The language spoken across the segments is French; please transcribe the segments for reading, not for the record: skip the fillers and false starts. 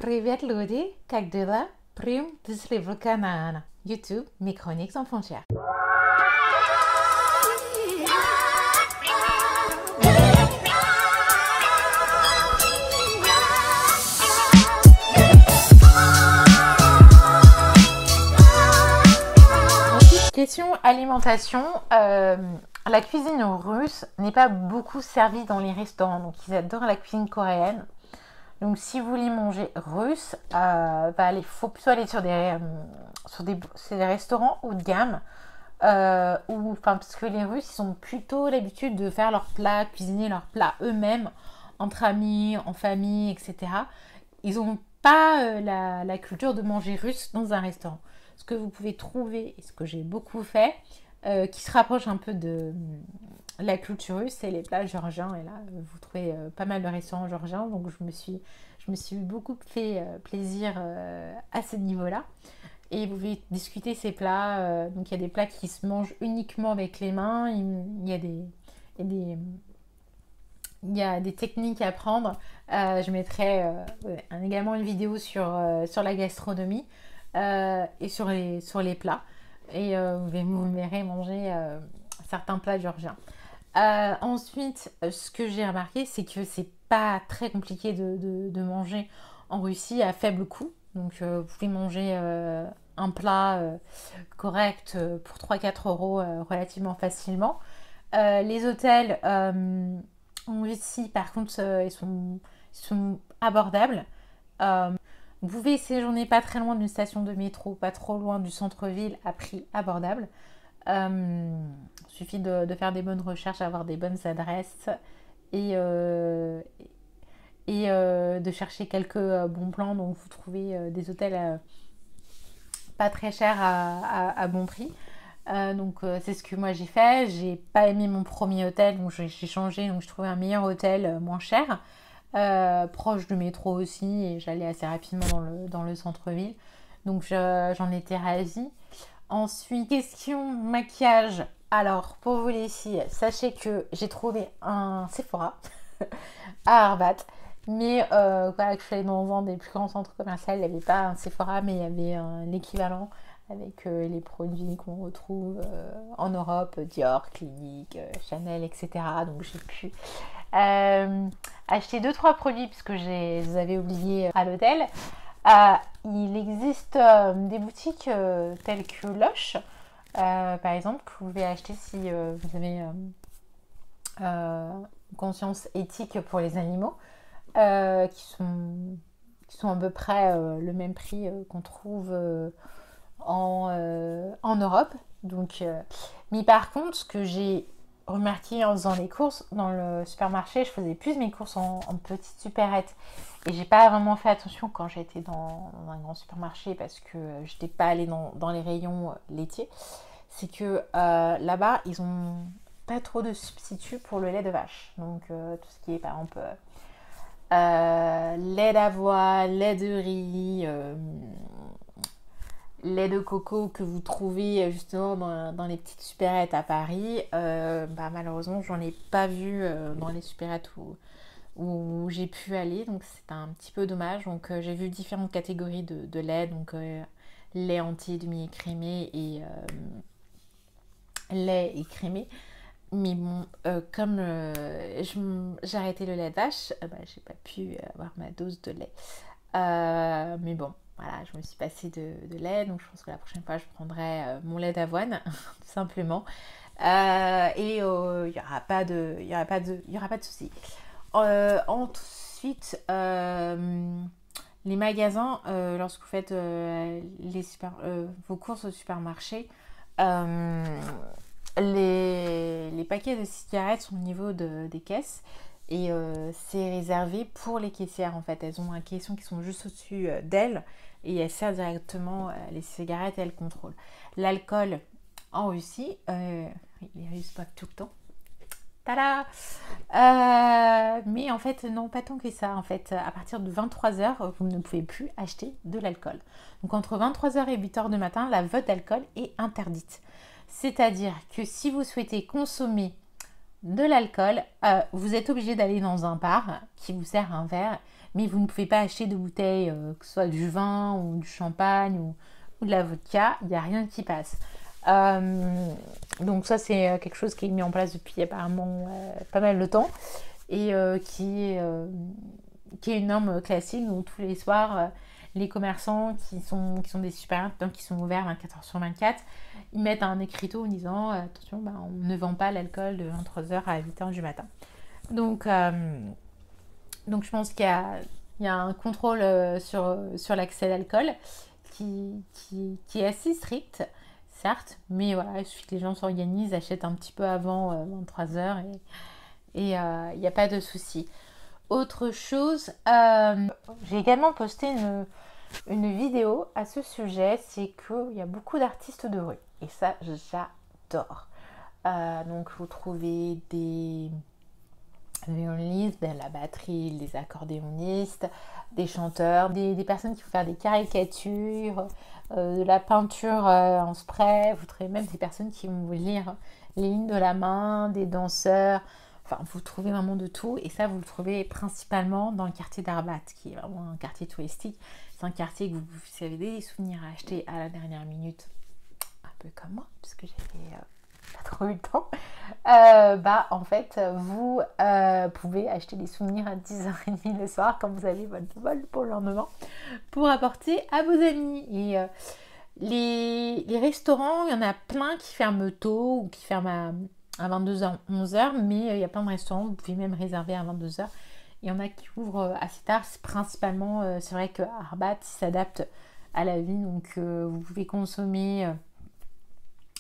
Привет, люди! Как дела? Прим десливу канана. YouTube, mes chroniques sans frontières. Question alimentation. La cuisine russe n'est pas beaucoup servie dans les restaurants. Donc, ils adorent la cuisine coréenne. Donc, si vous voulez manger russe, il faut plutôt aller sur des restaurants haut de gamme. Parce que les Russes, ils ont plutôt l'habitude de faire leurs plats, cuisiner leurs plats eux-mêmes, entre amis, en famille, etc. Ils n'ont pas la culture de manger russe dans un restaurant. Ce que vous pouvez trouver, et ce que j'ai beaucoup fait, qui se rapproche un peu de la culture russe, c'est les plats géorgiens. Et là, vous trouvez pas mal de restaurants géorgiens. Donc, je me suis beaucoup fait plaisir à ce niveau-là. Et vous pouvez discuter ces plats. Donc, il y a des plats qui se mangent uniquement avec les mains. Il y a des techniques à apprendre. Je mettrai également une vidéo sur la gastronomie et sur les plats. Et vous me verrez manger certains plats géorgiens. Ensuite, ce que j'ai remarqué, c'est que c'est pas très compliqué de manger en Russie à faible coût. Donc, vous pouvez manger un plat correct pour 3-4 euros relativement facilement. Les hôtels en Russie, par contre, ils sont abordables. Vous pouvez séjourner pas très loin d'une station de métro, pas trop loin du centre-ville à prix abordable. Il suffit de faire des bonnes recherches, avoir des bonnes adresses et de chercher quelques bons plans. Donc vous trouvez des hôtels pas très chers à bon prix. C'est ce que moi j'ai fait. J'ai pas aimé mon premier hôtel, donc j'ai changé. Donc je trouvais un meilleur hôtel moins cher. Proche du métro aussi, et j'allais assez rapidement dans le centre-ville, donc j'en étais ravie. Ensuite, question maquillage. Alors, pour vous les filles, sachez que j'ai trouvé un Sephora à Arbat, mais que je suis allée dans un des plus grands centres commerciaux. Il n'y avait pas un Sephora, mais il y avait l'équivalent avec les produits qu'on retrouve en Europe, Dior, Clinique, Chanel, etc. Donc j'ai pu acheter 2-3 produits puisque je les avais oubliés à l'hôtel. Il existe des boutiques telles que Lush, par exemple, que vous pouvez acheter si vous avez conscience éthique pour les animaux, qui sont à peu près le même prix qu'on trouve en Europe. Donc, mais par contre, ce que j'ai remarqué en faisant les courses dans le supermarché, je faisais plus mes courses en petite supérette et j'ai pas vraiment fait attention quand j'étais dans un grand supermarché parce que j'étais pas allée dans les rayons laitiers. C'est que là-bas ils ont pas trop de substituts pour le lait de vache, donc tout ce qui est par exemple lait d'avoine, lait de riz, lait de coco que vous trouvez justement dans les petites supérettes à Paris, malheureusement j'en ai pas vu dans les supérettes où j'ai pu aller, donc c'est un petit peu dommage. Donc j'ai vu différentes catégories de lait, donc lait entier, demi-écrémé et lait écrémé. Mais bon, comme j'ai arrêté le lait de vache, j'ai pas pu avoir ma dose de lait. Mais bon, voilà, je me suis passée de lait, donc je pense que la prochaine fois je prendrai mon lait d'avoine, tout simplement. Et il n'y aura pas de souci. Ensuite, les magasins, lorsque vous faites vos courses au supermarché, les paquets de cigarettes sont au niveau des caisses. Et c'est réservé pour les caissières en fait. Elles ont un caisson qui sont juste au-dessus d'elles et elles servent directement les cigarettes et elles contrôlent. L'alcool en Russie, les Russes boivent tout le temps. Tada! Mais en fait, non, pas tant que ça. En fait, à partir de 23h, vous ne pouvez plus acheter de l'alcool. Donc entre 23h et 8h du matin, la vente d'alcool est interdite. C'est-à-dire que si vous souhaitez consommer de l'alcool, vous êtes obligé d'aller dans un bar qui vous sert un verre mais vous ne pouvez pas acheter de bouteilles, que ce soit du vin ou du champagne ou de la vodka, il n'y a rien qui passe. Donc ça c'est quelque chose qui est mis en place depuis apparemment pas mal de temps et qui est une norme classique. Donc tous les soirs, les commerçants qui sont des super, donc qui sont ouverts 24h/24, ils mettent un écriteau en disant attention, on ne vend pas l'alcool de 23h à 8h du matin. Donc je pense qu'il y a un contrôle sur l'accès à l'alcool qui est assez strict, certes, mais voilà, il suffit que les gens s'organisent, achètent un petit peu avant 23h et il n'y a pas de souci. Autre chose, j'ai également posté une vidéo à ce sujet, c'est qu'il y a beaucoup d'artistes de rue et ça j'adore. Donc vous trouvez des violonistes, de la batterie, des accordéonistes, des chanteurs, des personnes qui vont faire des caricatures, de la peinture en spray. Vous trouvez même des personnes qui vont vous lire les lignes de la main, des danseurs. Enfin, vous trouvez vraiment de tout. Et ça, vous le trouvez principalement dans le quartier d'Arbat, qui est vraiment un quartier touristique. C'est un quartier que vous avez des souvenirs à acheter à la dernière minute. Un peu comme moi, parce que j'avais pas trop eu le temps. En fait, vous pouvez acheter des souvenirs à 10h30 le soir quand vous avez votre vol pour le lendemain pour apporter à vos amis. Et les restaurants, il y en a plein qui ferment tôt ou qui ferment à 22h, 11h, mais il y a plein de restaurants, vous pouvez même réserver à 22h. Il y en a qui ouvrent assez tard, c'est principalement, c'est vrai que Arbat s'adapte à la vie, donc vous pouvez consommer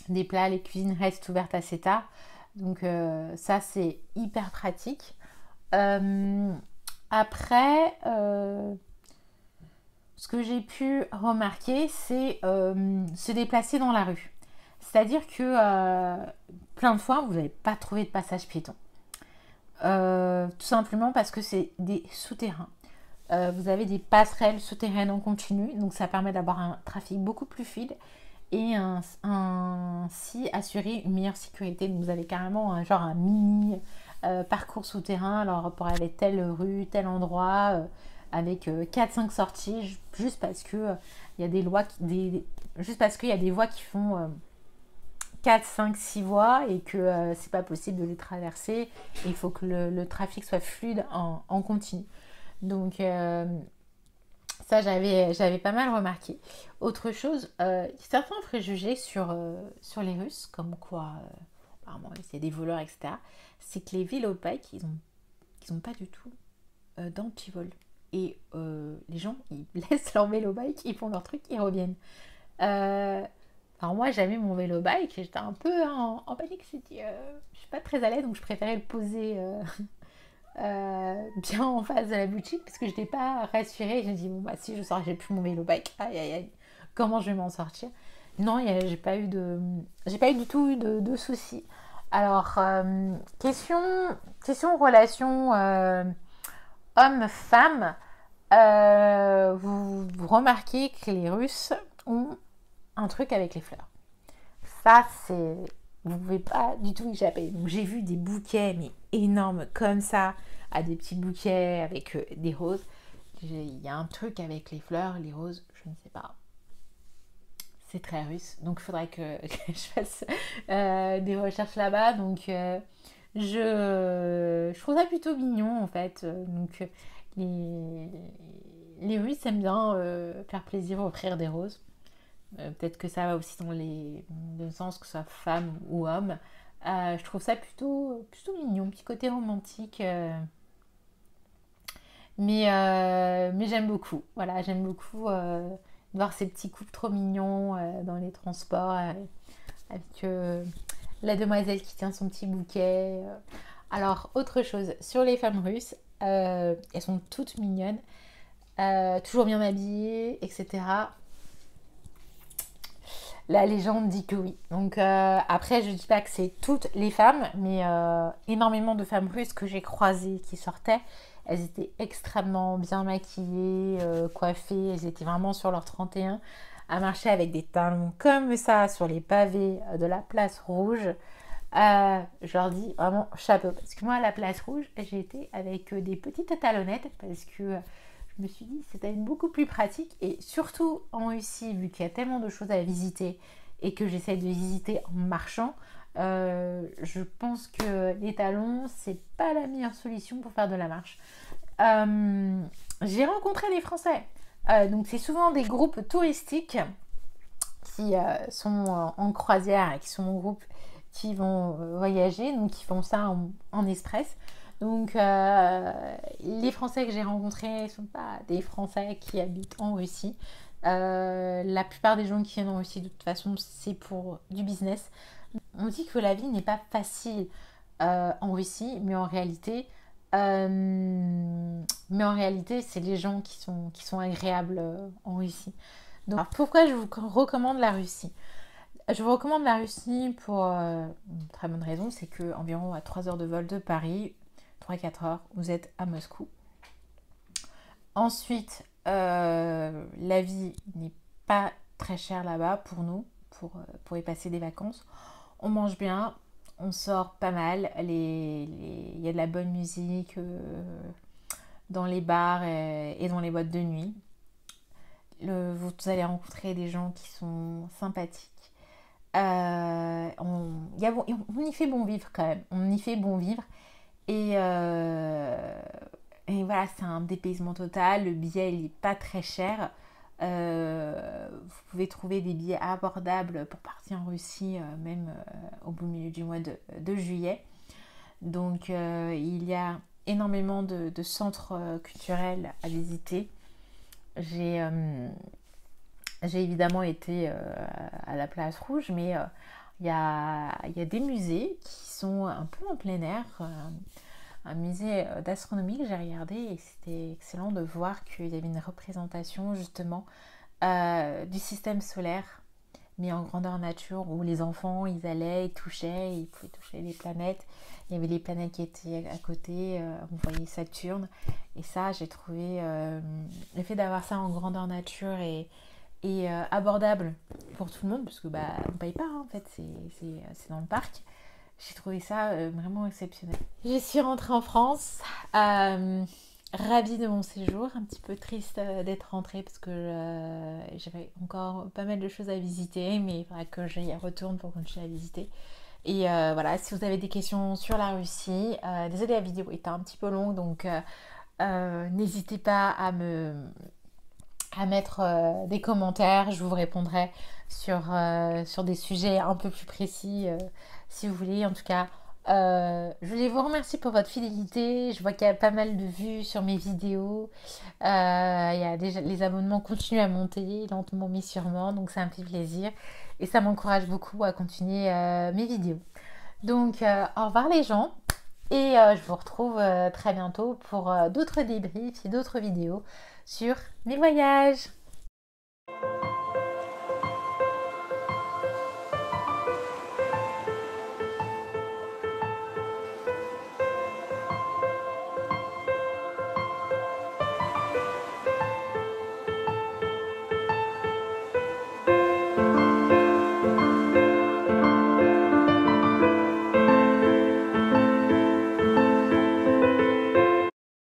des plats, les cuisines restent ouvertes assez tard, donc ça c'est hyper pratique. Après, ce que j'ai pu remarquer, c'est se déplacer dans la rue. C'est-à-dire que plein de fois, vous n'avez pas trouvé de passage piéton. Tout simplement parce que c'est des souterrains. Vous avez des passerelles souterraines en continu, donc ça permet d'avoir un trafic beaucoup plus fluide et ainsi assurer une meilleure sécurité. Donc vous avez carrément un mini parcours souterrain, alors pour aller telle rue, tel endroit, avec 4-5 sorties, juste parce que il y a juste parce qu'il y a des voies qui font 4, 5, 6 voies et que c'est pas possible de les traverser. Il faut que le trafic soit fluide en continu. Donc ça, j'avais pas mal remarqué. Autre chose, certains préjugés sur les Russes, comme quoi, apparemment, il y a des voleurs, etc., c'est que les vélobikes, ils ont pas du tout d'antivol. Et les gens, ils laissent leur vélobike, ils font leur truc, ils reviennent. Alors moi, j'avais mon vélobike et j'étais un peu en panique. Je suis pas très à l'aise, donc je préférais le poser bien en face de la boutique parce que je n'étais pas rassurée. J'ai dit si je sors, j'ai plus mon vélobike, aïe aïe aïe, comment je vais m'en sortir? Non, j'ai pas eu du tout de soucis. Alors question relation homme-femme. Vous remarquez que les Russes ont un truc avec les fleurs. Ça, vous pouvez pas du tout échapper. Donc j'ai vu des bouquets mais énormes comme ça, à des petits bouquets avec des roses. Il y a un truc avec les fleurs, les roses, je ne sais pas. C'est très russe, donc il faudrait que je fasse des recherches là-bas. Donc je trouve ça plutôt mignon en fait. Donc les Russes aiment bien faire plaisir, offrir des roses. Peut-être que ça va aussi dans le sens que ce soit femme ou homme. Je trouve ça plutôt mignon, petit côté romantique. Mais j'aime beaucoup. Voilà, j'aime beaucoup voir ces petits couples trop mignons dans les transports avec la demoiselle qui tient son petit bouquet. Alors, autre chose, sur les femmes russes, elles sont toutes mignonnes, toujours bien habillées, etc. La légende dit que oui. Donc après, je dis pas que c'est toutes les femmes, mais énormément de femmes russes que j'ai croisées qui sortaient, elles étaient extrêmement bien maquillées, coiffées, elles étaient vraiment sur leur 31 à marcher avec des talons comme ça sur les pavés de la place rouge. Je leur dis vraiment chapeau. Parce que moi, à la Place Rouge, j'ai été avec des petites talonnettes parce que je me suis dit c'était beaucoup plus pratique. Et surtout en Russie, vu qu'il y a tellement de choses à visiter et que j'essaie de visiter en marchant, je pense que les talons, c'est pas la meilleure solution pour faire de la marche. J'ai rencontré des Français. Donc c'est souvent des groupes touristiques qui sont en croisière et qui sont en groupe qui vont voyager, donc qui font ça en express. Donc les Français que j'ai rencontrés ne sont pas des Français qui habitent en Russie. La plupart des gens qui viennent en Russie, de toute façon, c'est pour du business. On dit que la vie n'est pas facile en Russie, mais en réalité, c'est les gens qui sont agréables en Russie. Donc, alors pourquoi je vous recommande la Russie? Je vous recommande la Russie pour une très bonne raison, c'est que environ à 3 heures de vol de Paris, 3-4 heures, vous êtes à Moscou. Ensuite, la vie n'est pas très chère là-bas pour nous, pour y passer des vacances. On mange bien, on sort pas mal, il y a de la bonne musique dans les bars et dans les boîtes de nuit. Vous allez rencontrer des gens qui sont sympathiques. On y fait bon vivre quand même. On y fait bon vivre. Et voilà, c'est un dépaysement total. Le billet, il n'est pas très cher. Vous pouvez trouver des billets abordables pour partir en Russie, même au beau milieu du mois de juillet. Donc, il y a énormément de centres culturels à visiter. J'ai évidemment été à la Place Rouge, mais il y a des musées qui sont un peu en plein air. Un musée d'astronomie que j'ai regardé et c'était excellent de voir qu'il y avait une représentation justement du système solaire, mais en grandeur nature, où les enfants, ils allaient, ils touchaient, ils pouvaient toucher les planètes. Il y avait les planètes qui étaient à côté, on voyait Saturne. Et ça, j'ai trouvé le fait d'avoir ça en grandeur nature et abordable pour tout le monde, parce que on ne paye pas, hein, en fait, c'est dans le parc. J'ai trouvé ça vraiment exceptionnel. Je suis rentrée en France, ravie de mon séjour, un petit peu triste d'être rentrée parce que j'avais encore pas mal de choses à visiter, mais il faudra que j'y retourne pour continuer à visiter. Et voilà, si vous avez des questions sur la Russie, désolée, la vidéo était un petit peu longue, donc n'hésitez pas à mettre des commentaires, je vous répondrai sur des sujets un peu plus précis si vous voulez. En tout cas, je voulais vous remercier pour votre fidélité. Je vois qu'il y a pas mal de vues sur mes vidéos. Il y a déjà, les abonnements continuent à monter lentement mais sûrement, donc ça me fait plaisir et ça m'encourage beaucoup à continuer mes vidéos. Donc au revoir les gens et je vous retrouve très bientôt pour d'autres débriefs et d'autres vidéos sur mes voyages.